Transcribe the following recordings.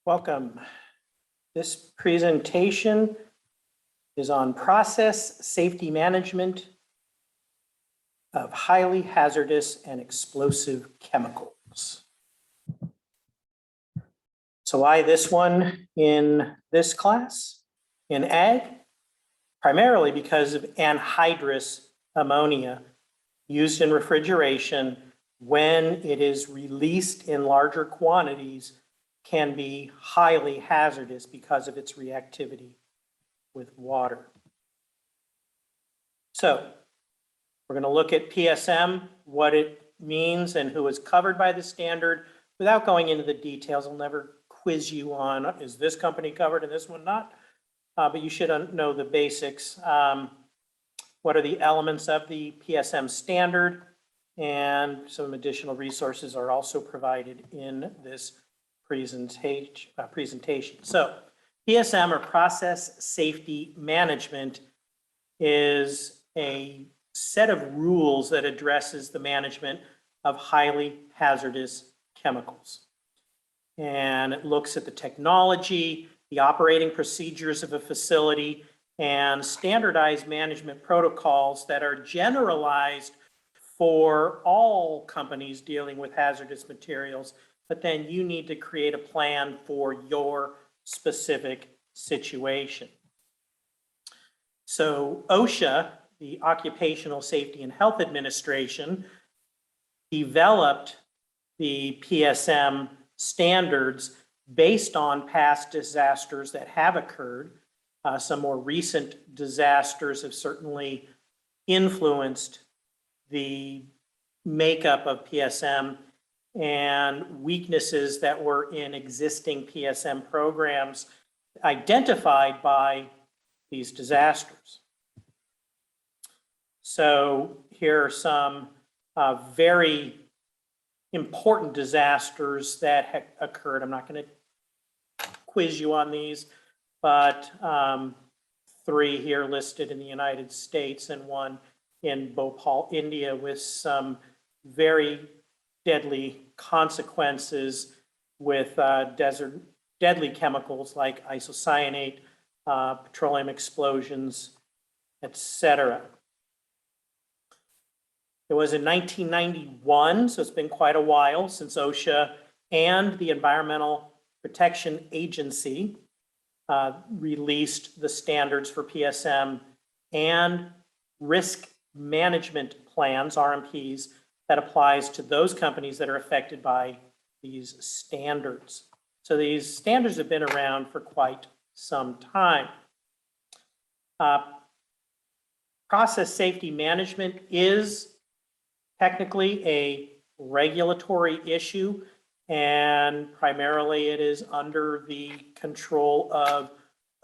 Welcome. This presentation is on process safety management of highly hazardous and explosive chemicals. So why this one in this class? In ag? Primarily because of anhydrous ammonia used in refrigeration when it is released in larger quantities can be highly hazardous because of its reactivity with water. So we're going to look at PSM, what it means and who is covered by the standard. Without going into the details, I'll never quiz you on, is this company covered and this one not? But you should know the basics. What are the elements of the PSM standard? And some additional resources are also provided in this presentation. So PSM, or Process Safety Management, is a set of rules that addresses the management of highly hazardous chemicals. And it looks at the technology, the operating procedures of a facility, and standardized management protocols that are generalized for all companies dealing with hazardous materials, but then you need to create a plan for your specific situation. So OSHA, the Occupational Safety and Health Administration, developed the PSM standards based on past disasters that have occurred. Some more recent disasters have certainly influenced the makeup of PSM, and weaknesses that were in existing PSM programs identified by these disasters. So here are some very important disasters that have occurred. I'm not going to quiz you on these, but 3 here listed in the United States and 1 in Bhopal, India, with some very deadly consequences with deadly chemicals like isocyanate, petroleum explosions, etc. It was in 1991, so it's been quite a while since OSHA and the Environmental Protection Agency released the standards for PSM and risk management plans, RMPs, that applies to those companies that are affected by these standards. So these standards have been around for quite some time. Process safety management is technically a regulatory issue, and primarily it is under the control of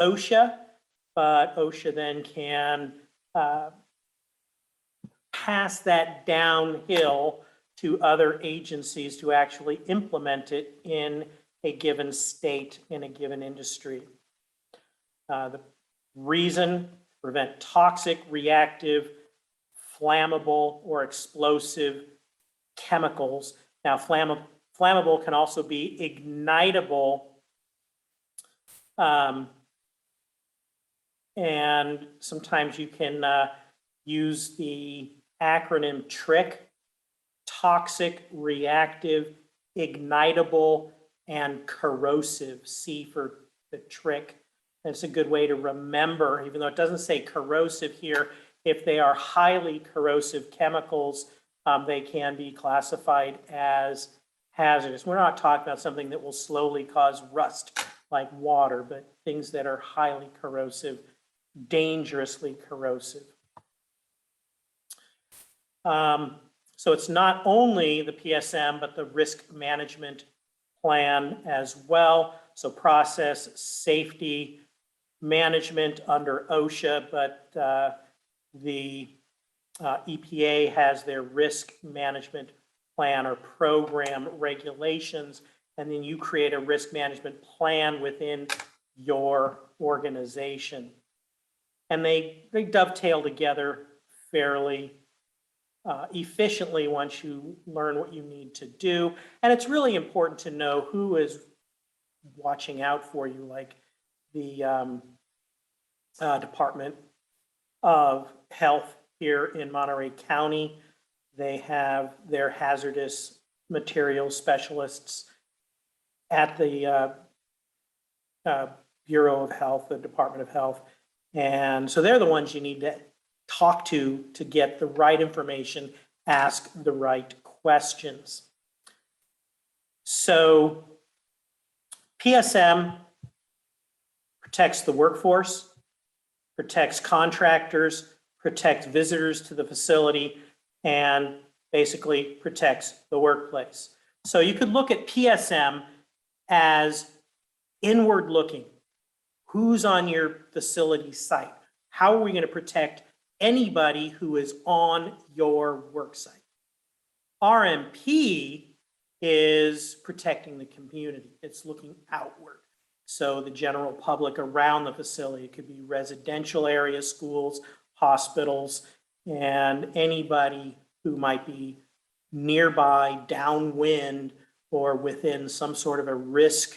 OSHA, but OSHA then can pass that downhill to other agencies to actually implement it in a given state, in a given industry. The reason: prevent toxic, reactive, flammable, or explosive chemicals. Now, flammable can also be ignitable, and sometimes you can use the acronym TRIC: toxic, reactive, ignitable, and corrosive. C for the TRIC. It's a good way to remember, even though it doesn't say corrosive here. If they are highly corrosive chemicals, they can be classified as hazardous. We're not talking about something that will slowly cause rust like water, but things that are highly corrosive, dangerously corrosive. So it's not only the PSM, but the risk management plan as well. So process safety management under OSHA, but the EPA has their risk management plan or program regulations, and then you create a risk management plan within your organization. And they dovetail together fairly efficiently once you learn what you need to do. And it's really important to know who is watching out for you, like the Department of Health here in Monterey County. They have their hazardous materials specialists at the Bureau of Health, the Department of Health. And so they're the ones you need to talk to get the right information, ask the right questions. So PSM protects the workforce, protects contractors, protects visitors to the facility, and basically protects the workplace. So you could look at PSM as inward looking. Who's on your facility site? How are we going to protect anybody who is on your work site? RMP is protecting the community. It's looking outward. So the general public around the facility, it could be residential areas, schools, hospitals, and anybody who might be nearby, downwind, or within some sort of a risk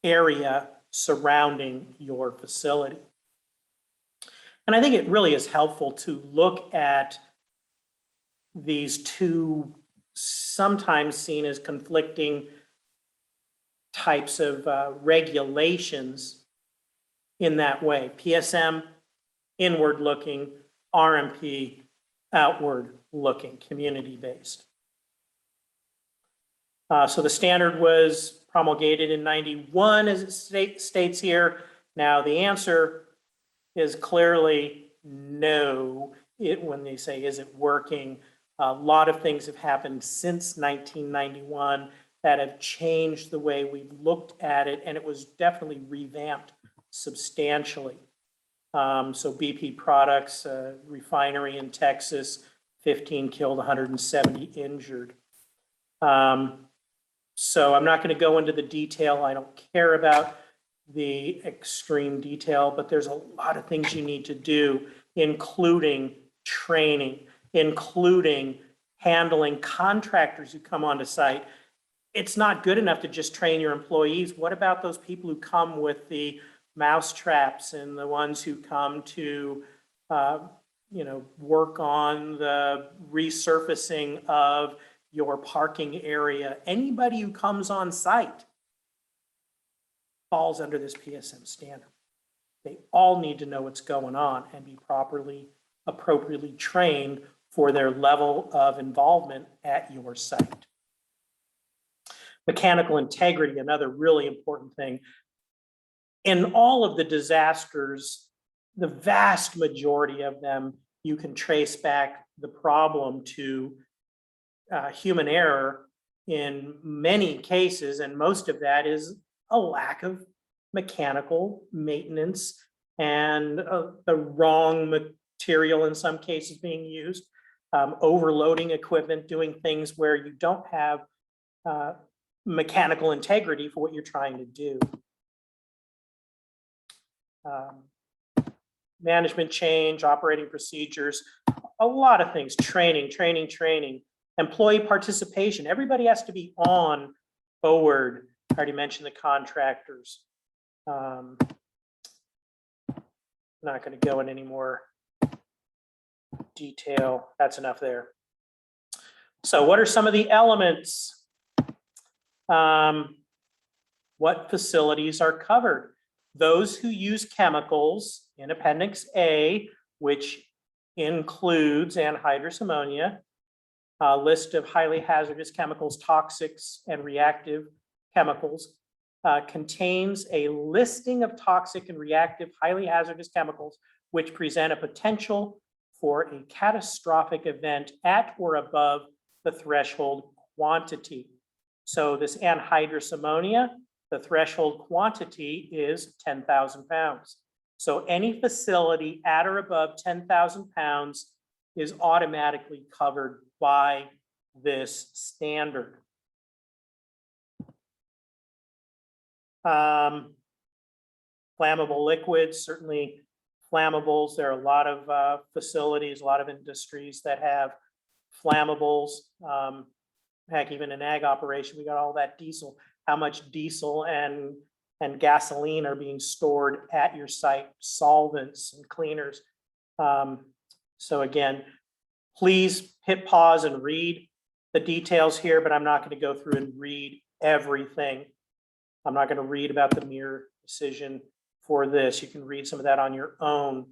area surrounding your facility. And I think it really is helpful to look at these two sometimes seen as conflicting types of regulations in that way. PSM, inward looking, RMP, outward looking, community based. So the standard was promulgated in 91, as it states here. Now the answer is clearly no. When they say, is it working? A lot of things have happened since 1991 that have changed the way we've looked at it, and it was definitely revamped substantially. So BP Products, refinery in Texas, 15 killed, 170 injured. So I'm not going to go into the detail. I don't care about the extreme detail, but there's a lot of things you need to do, including training, including handling contractors who come onto site. It's not good enough to just train your employees. What about those people who come with the mouse traps and the ones who come to work on the resurfacing of your parking area? Anybody who comes on site falls under this PSM standard. They all need to know what's going on and be appropriately trained for their level of involvement at your site. Mechanical integrity, another really important thing. In all of the disasters, the vast majority of them, you can trace back the problem to human error in many cases, and most of that is a lack of mechanical maintenance and the wrong material in some cases being used, overloading equipment, doing things where you don't have mechanical integrity for what you're trying to do. Management change, operating procedures, a lot of things, training, employee participation. Everybody has to be on board. I already mentioned the contractors. Not going to go in any more detail. That's enough there. So what are some of the elements? What facilities are covered? Those who use chemicals in Appendix A, which includes anhydrous ammonia, a list of highly hazardous chemicals, toxics, and reactive chemicals, contains a listing of toxic and reactive highly hazardous chemicals which present a potential for a catastrophic event at or above the threshold quantity. So this anhydrous ammonia, the threshold quantity is 10,000 pounds. So any facility at or above 10,000 pounds is automatically covered by this standard. Flammable liquids, certainly flammables. There are a lot of facilities, a lot of industries that have flammables. heck, even an ag operation, we got all that diesel, how much diesel and gasoline are being stored at your site, solvents and cleaners. So again, please hit pause and read the details here, but I'm not going to go through and read everything. I'm not going to read about the mirror decision for this. You can read some of that on your own.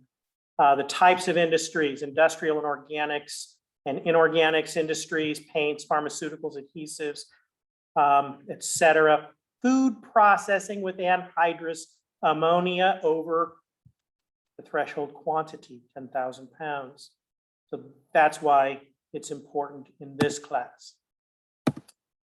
The types of industries, industrial and organics and inorganics industries, paints, pharmaceuticals, adhesives, et cetera. Food processing with anhydrous ammonia over the threshold quantity, 10,000 pounds. So that's why it's important in this class.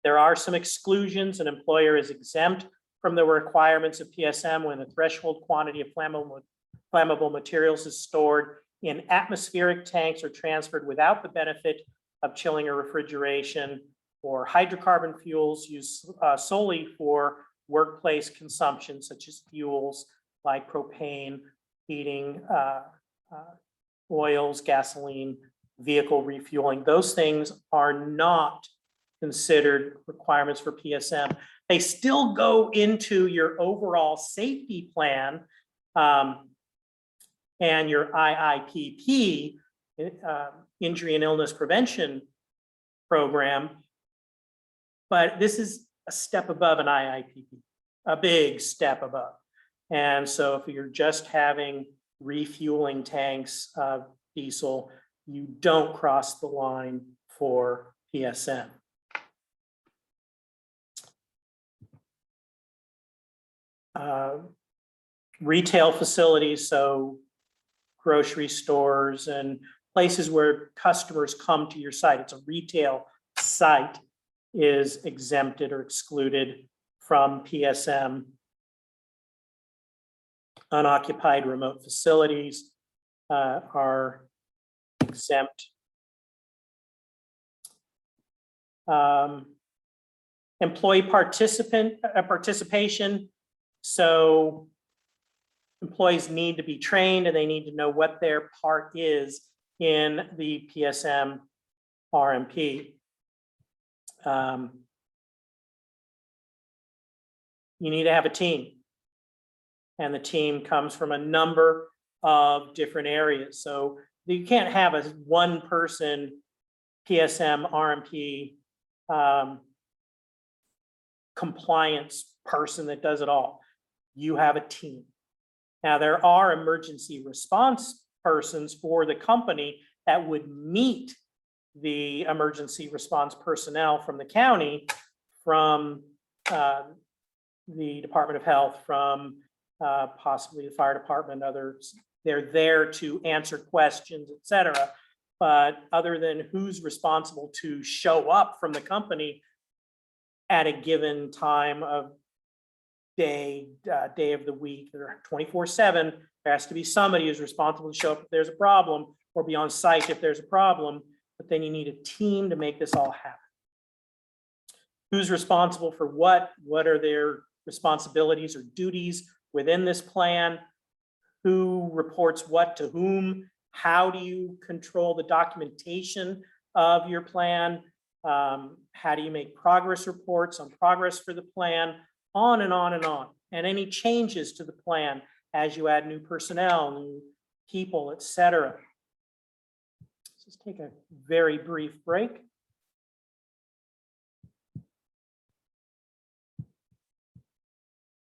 There are some exclusions. An employer is exempt from the requirements of PSM when the threshold quantity of flammable materials is stored in atmospheric tanks or transferred without the benefit of chilling or refrigeration, or hydrocarbon fuels used solely for workplace consumption, such as fuels like propane, heating, oils, gasoline, vehicle refueling. Those things are not considered requirements for PSM. They still go into your overall safety plan and your IIPP, injury and illness prevention program, but this is a step above an IIPP, a big step above. And so if you're just having refueling tanks of diesel, you don't cross the line for PSM. Retail facilities, so grocery stores and places where customers come to your site, it's a retail site, is exempted or excluded from PSM. Unoccupied remote facilities are exempt. Employee participation. So employees need to be trained and they need to know what their part is in the PSM RMP. You need to have a team, and the team comes from a number of different areas. So you can't have a one person PSM RMP compliance person that does it all. You have a team. Now, there are emergency response persons for the company that would meet the emergency response personnel from the county, from the Department of Health, from possibly the fire department, others. They're there to answer questions, et cetera. But other than who's responsible to show up from the company at a given time of day of the week, they're 24/7. There has to be somebody who's responsible to show up if there's a problem, or be on site if there's a problem. But then you need a team to make this all happen. Who's responsible for what? What are their responsibilities or duties within this plan? Who reports what to whom? How do you control the documentation of your plan? How do you make progress reports on progress for the plan? On and on and on. And any changes to the plan as you add new personnel, new people, et cetera. Let's just take a very brief break.